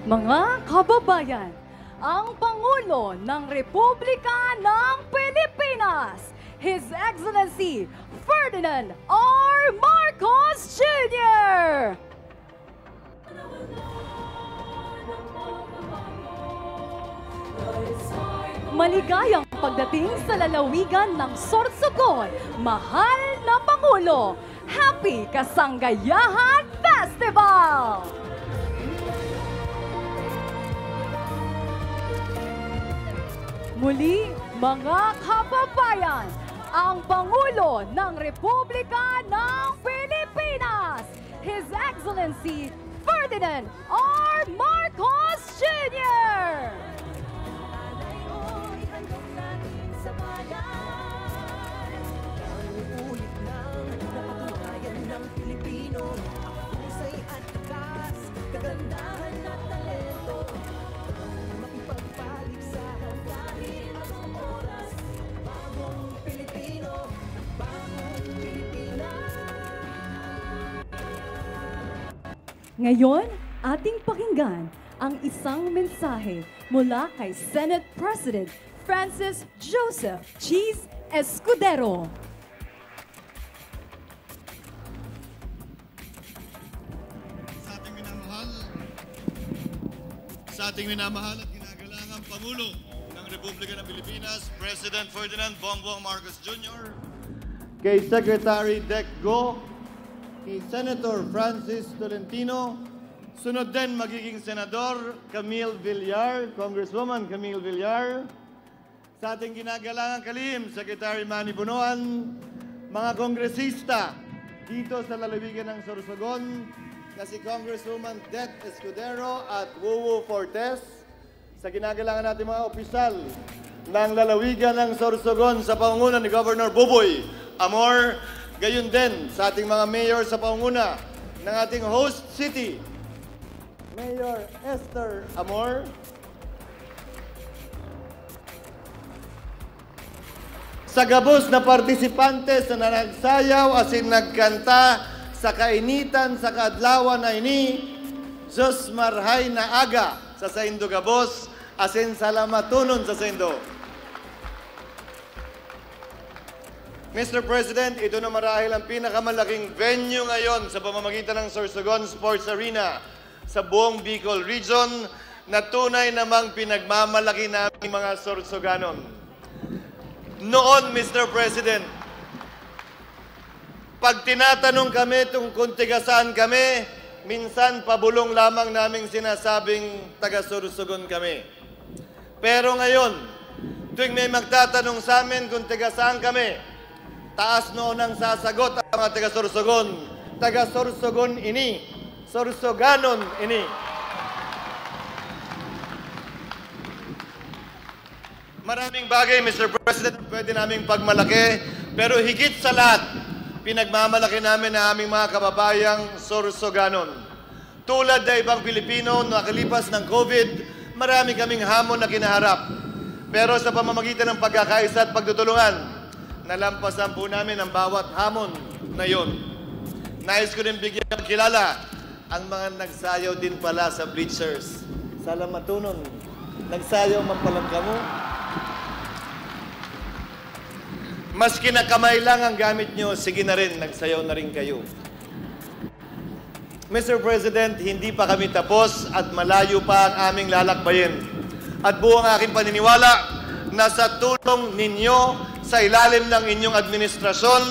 Mga kababayan, ang Pangulo ng Republika ng Pilipinas, His Excellency Ferdinand R. Marcos Jr. Maligayang pagdating sa lalawigan ng Sorsogon, mahal na Pangulo! Happy Kasanggayahan Festival! Muli, mga kababayan, ang Pangulo ng Republika ng Pilipinas, His Excellency Ferdinand R. Marcos Jr. Ngayon, ating pakinggan ang isang mensahe mula kay Senate President Francis Joseph Cheese Escudero. Sa ating minamahal at ginagalangang Pangulo ng Republika ng Pilipinas, President Ferdinand Bongbong Marcos Jr., kay Secretary Dec Go, kay Senator Francis Tolentino, sunod din magiging Senador Camille Villar, Congresswoman Camille Villar, sa ating ginagalangang kalihim, Secretary Manny Bonoan, mga kongresista dito sa lalawigan ng Sorsogon, na si Congresswoman Det Escudero at Wuwu Fortes, sa ginagalangan natin mga opisyal ng lalawigan ng Sorsogon sa pangunguna ni Governor Buboy Amor, gayon din sa ating mga mayor sa pangunguna ng ating host city, Mayor Esther Amor, sa gabos na partisipantes na nagsayaw asin nagkanta sa kainitan sa kaadlawan na ini, Diyos marhay na aga sa Saindo Gabos, asin salamatunon sa Saindo. Mr. President, ito na marahil ang pinakamalaking venue ngayon sa pamamagitan ng Sorsogon Sports Arena sa buong Bicol Region na tunay namang pinagmamalaki namin mga Sorsoganon. Noon, Mr. President, pag tinatanong kami kung tiga saan kami, minsan pabulong lamang naming sinasabing taga-Sorsogon kami. Pero ngayon, tuwing may magtatanong sa amin kung tiga saan kami, taas noon ang sasagot ang mga taga-Sorsogon. Taga-Sorsogon ini, Sorsoganon ini. Maraming bagay, Mr. President, pwede naming pagmalaki, pero higit sa lahat, pinagmamalaki namin na aming mga kababayang Sorsoganon. Tulad na ibang Pilipino na nakalipas ng COVID, marami kaming hamon na kinaharap. Pero sa pamamagitan ng pagkakaisa at pagtutulungan, nalampasan po namin ang bawat hamon na yon. Nais ko rin bigyan kilala ang mga nagsayaw din pala sa bleachers. Salamatunon, nagsayaw man palang kamo. Maski na kamay lang ang gamit nyo, sige na rin, nagsayaw na rin kayo. Mr. President, hindi pa kami tapos at malayo pa ang aming lalakbayin. At buong aking paniniwala na sa tulong ninyo sa ilalim ng inyong administrasyon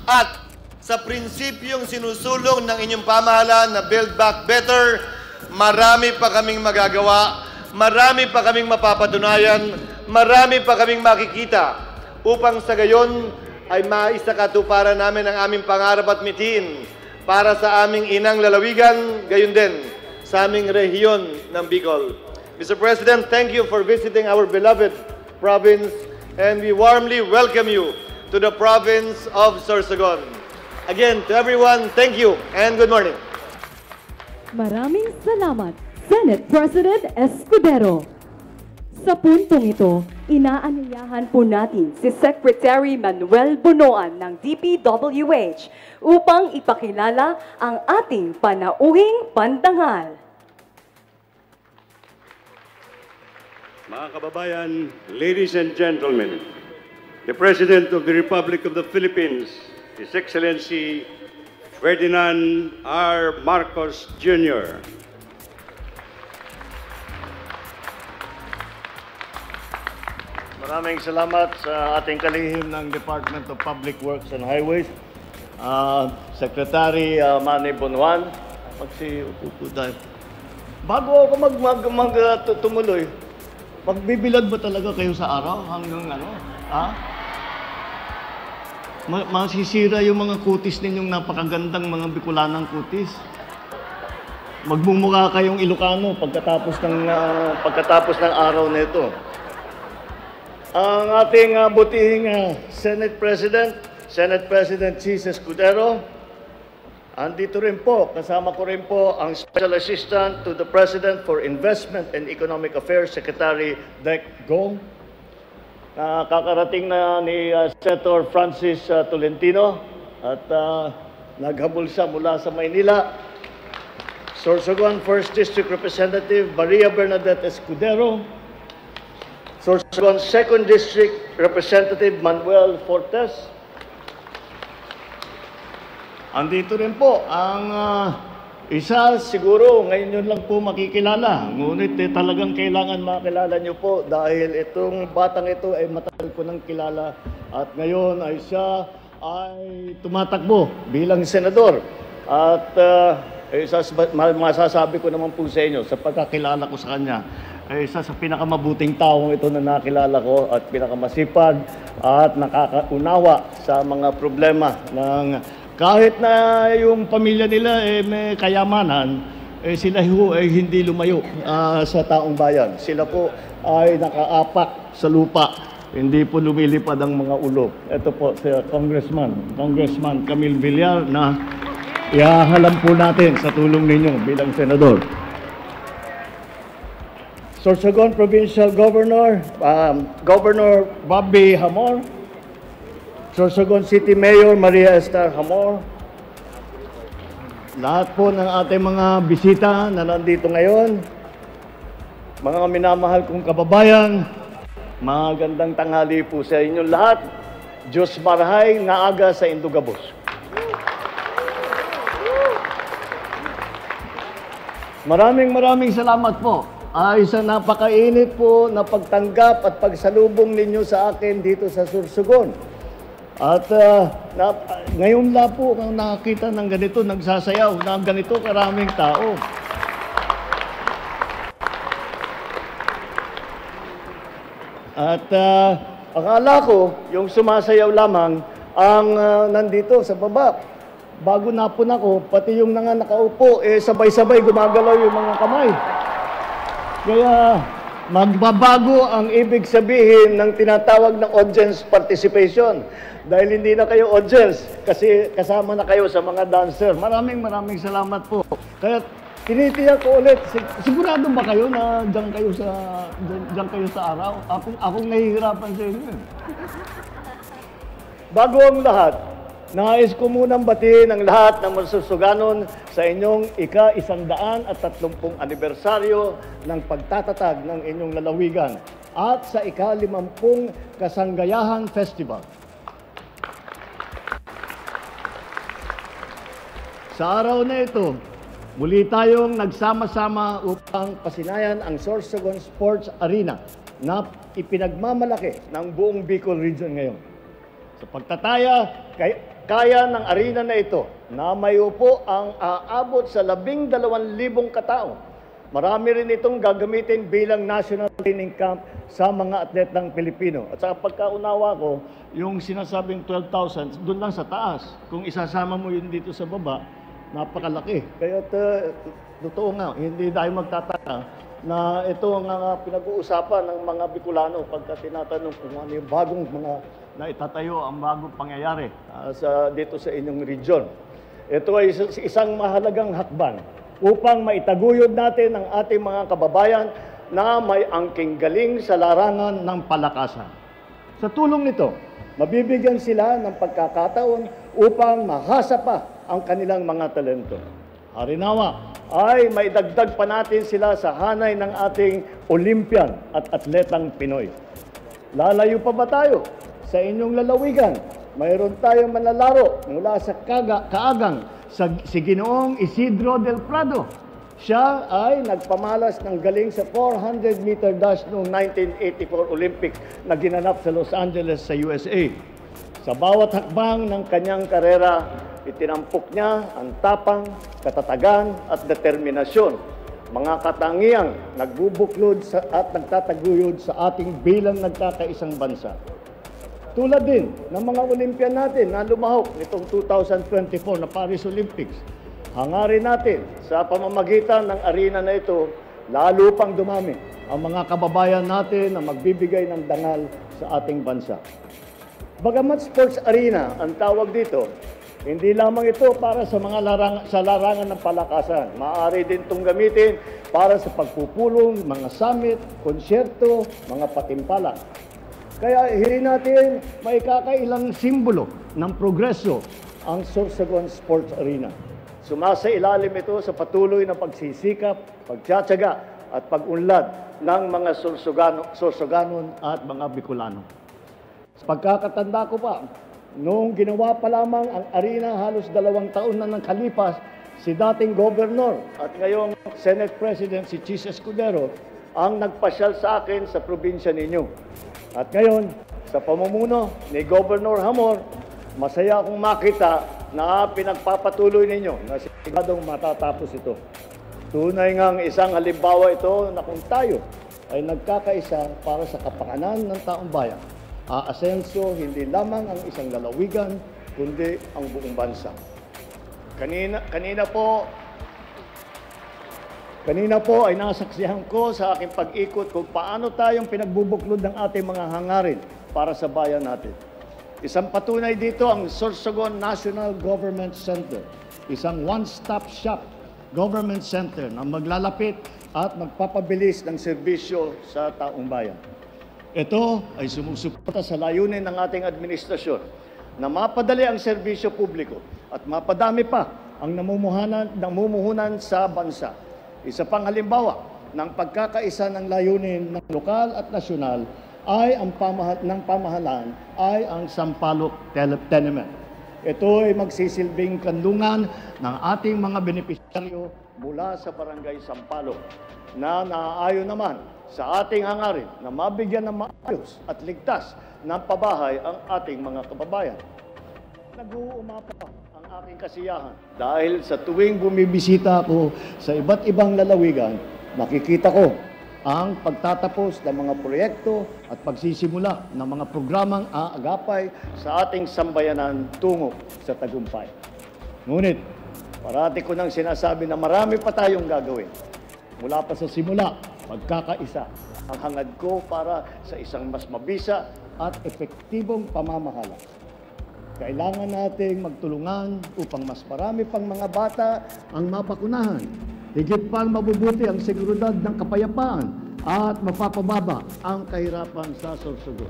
at sa prinsipyong sinusulong ng inyong pamahalaan na Build Back Better, marami pa kaming magagawa, marami pa kaming mapapatunayan, marami pa kaming makikita upang sa gayon ay maisakatuparan namin ang aming pangarap at mitiin para sa aming inang lalawigan, gayon din sa aming rehiyon ng Bicol. Mr. President, thank you for visiting our beloved province and we warmly welcome you to the province of Sorsogon. Again, to everyone, thank you and good morning. Maraming salamat, Senate President Escudero. Sa puntong ito, inaanyayahan po natin si Secretary Manuel Bonoan ng DPWH upang ipakilala ang ating panauhing pandangal. Mga kababayan, ladies and gentlemen, the President of the Republic of the Philippines, His Excellency Ferdinand R. Marcos Jr. Maraming salamat sa ating kalihim ng Department of Public Works and Highways, Secretary Manny Bonuan. Magsiupo tayo. Bago ako tumuloy, magbibilad ba talaga kayo sa araw hanggang ano? Ha? Masisira yung mga kutis ninyong napakagandang mga Bicolanang kutis. Magmumukha kayong Ilocano pagkatapos ng araw nito. Ang ating butihing Senate President Chis Escudero, andito rin po, kasama ko rin po ang Special Assistant to the President for Investment and Economic Affairs, Secretary Dec Go. Kakarating na ni Senator Francis Tolentino at naghabol siya mula sa Maynila. Sorsogon 1st District Representative Maria Bernadette Escudero. Sorsogon 2nd District Representative Manuel Fortes. Andito rin po ang isa siguro ngayon yun lang po makikilala. Ngunit talagang kailangan makilala nyo po dahil itong batang ito ay matagal ko nang kilala at ngayon ay siya ay tumatakbo bilang senador. At masasabi ko naman po sa inyo sa pagkakilala ko sa kanya, ay isa sa pinakamabuting taong ito na nakilala ko at pinakamasipag at nakakaunawa sa mga problema ng kahit na yung pamilya nila may kayamanan, sila ho ay hindi lumayo sa taong bayan. Sila po ay nakaapak sa lupa, hindi po lumilipad ang mga ulo. Ito po si Congressman Camille Villar na iahalam po natin sa tulong ninyo bilang senador. Sorsogon Provincial Governor, Governor Bobby Hamor. Sorsogon City Mayor Maria Esther Hamor. Lahat po ng ating mga bisita na nandito ngayon, mga minamahal kong kababayan, magandang tanghali po sa inyo lahat. Diyos marhay nga aga sa Indugabos. Maraming salamat po. Ay sa napakainit po na pagtanggap at pagsalubong ninyo sa akin dito sa Sorsogon. At ngayon lang po kung nakakita ng ganito, nagsasayaw ng ganito karaming tao. At akala ko yung sumasayaw lamang ang nandito sa baba. Bago napun ako, pati yung nakaupo, sabay-sabay gumagalaw yung mga kamay. Kaya magbabago ang ibig sabihin ng tinatawag ng audience participation. Dahil hindi na kayo audience, kasi kasama na kayo sa mga dancer. Maraming salamat po. Kaya tinitiyak ko ulit, sigurado ba kayo na diyan kayo sa araw? Akong nahihirapan sa inyo. Bago ang lahat, nais ko munang batiin ang lahat ng masusuganon sa inyong ika-130 anibersaryo ng pagtatatag ng inyong lalawigan at sa ika-50 Kasanggayahan Festival. Sa araw na ito, muli tayong nagsama-sama upang pasinayan ang Sorsogon Sports Arena na ipinagmamalaki ng buong Bicol Region ngayon. Sa pagtataya, kaya ng arena na ito na may upo ang aabot sa 12,000 katao. Marami rin itong gagamitin bilang national training camp sa mga atletang Pilipino. At sa pagkaunawa ko, yung sinasabing 12,000, doon lang sa taas. Kung isasama mo yun dito sa baba, napakalaki. Kaya totoo nga, hindi tayo magtataka na ito ang pinag-uusapan ng mga Bicolano pagka tinatanong kung ano yung bagong mga na itatayo ang bagong pangyayari dito sa inyong region. Ito ay isang mahalagang hakbang upang maitaguyod natin ang ating mga kababayan na may angking galing sa larangan ng palakasan. Sa tulong nito, mabibigyan sila ng pagkakataon upang mahasa pa ang kanilang mga talento. Harinawa ay maidagdag pa natin sila sa hanay ng ating Olympian at atletang Pinoy. Lalayo pa ba tayo? Sa inyong lalawigan, mayroon tayong manlalaro mula sa Kaagang si Ginoong Isidro del Prado. Siya ay nagpamalas ng galing sa 400-meter dash noong 1984 Olympics na ginanap sa Los Angeles sa USA. Sa bawat hakbang ng kanyang karera, itinampok niya ang tapang, katatagan at determinasyon. Mga katangiang nagbubuklod at nagtataguyod sa ating bilang nagkakaisang bansa. Tulad din ng mga Olympian natin na lumahok nitong 2024 na Paris Olympics. Hangarin natin sa pamamagitan ng arena na ito, lalo pang dumami ang mga kababayan natin na magbibigay ng dangal sa ating bansa. Bagamat sports arena ang tawag dito, hindi lamang ito para sa mga larangan ng palakasan. Maaari din itong gamitin para sa pagpupulong, mga summit, konsyerto, mga patimpala. Kaya hirin natin may kakailang simbolo ng progreso ang Sorsogon Sports Arena. Sumasa ilalim ito sa patuloy na pagsisikap, pagtsatsaga at pag-unlad ng mga Sorsoganon at mga Bicolano. Sa pagkakatanda ko pa, noong ginawa pa lamang ang arena halos 2 taon na nang kalipas, si dating Governor at ngayong Senate President si Chis Escudero ang nagpasyal sa akin sa probinsya ninyo. At ngayon, sa pamumuno ni Governor Hamor, masaya akong makita na pinagpapatuloy ninyo na siguradong matatapos ito. Tunay ngang isang halimbawa ito na kung tayo ay nagkakaisa para sa kapakanan ng taong bayan, aasenso hindi lamang ang isang lalawigan, kundi ang buong bansa. Kanina po ay nasaksihan ko sa aking pag-ikot kung paano tayong pinagbubuklod ng ating mga hangarin para sa bayan natin. Isang patunay dito ang Sorsogon National Government Center, isang one-stop shop government center na maglalapit at magpapabilis ng serbisyo sa taong bayan. Ito ay sumusuporta sa layunin ng ating administrasyon na mapadali ang serbisyo publiko at mapadami pa ang namumuhunan sa bansa. Isa pang halimbawa ng pagkakaisa ng layunin ng lokal at nasyonal ay ang pamahalaan ay ang Sampaloc Tenement. Ito ay magsisilbing kanlungan ng ating mga benepisyaryo mula sa Barangay Sampaloc na naaayon naman sa ating hangarin na mabigyan ng maayos at ligtas ng pabahay ang ating mga kababayan. Nag-uumapa ang aking kasiyahan dahil sa tuwing bumibisita ako sa iba't ibang lalawigan, nakikita ko ang pagtatapos ng mga proyekto at pagsisimula ng mga programang aagapay sa ating sambayanan tungo sa tagumpay. Ngunit, parati ko nang sinasabi na marami pa tayong gagawin. Mula pa sa simula, pagkakaisa, ang hangad ko para sa isang mas mabisa at epektibong pamamahala. Kailangan nating magtulungan upang mas marami pang mga bata ang mabakunahan. Higit pang mabubuti ang seguridad ng kapayapaan at mapapababa ang kahirapan sa Sorsogon.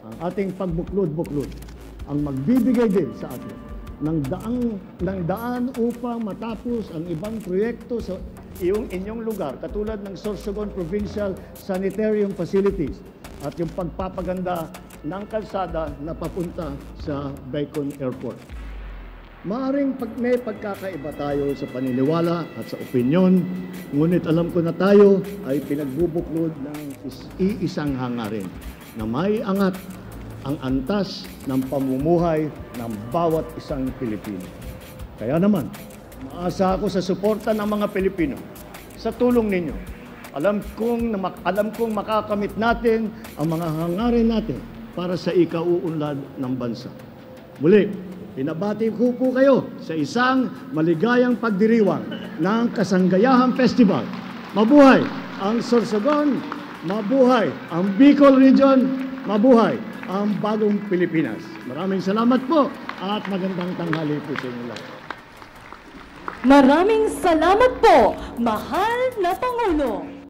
Ang ating pagbuklod-buklod ang magbibigay din sa atin ng daan upang matapos ang ibang proyekto sa inyong lugar, katulad ng Sorsogon Provincial Sanitarium Facilities at yung pagpapaganda ng kalsada na papunta sa Bacon Airport. Maaring may pagkakaiba tayo sa paniniwala at sa opinyon, ngunit alam ko na tayo ay pinagbubuklod ng iisang hangarin na may angat ang antas ng pamumuhay ng bawat isang Pilipino. Kaya naman, maasa ako sa suporta ng mga Pilipino sa tulong ninyo. Alam kong makakamit natin ang mga hangarin natin para sa ikauunlad ng bansa. Muli, pinabati ko po kayo sa isang maligayang pagdiriwang ng Kasanggayahan Festival. Mabuhay ang Sorsogon, mabuhay ang Bicol Region, mabuhay ang bagong Pilipinas. Maraming salamat po at magandang tanghali po sa inyo lahat. Maraming salamat po, mahal na Pangulo.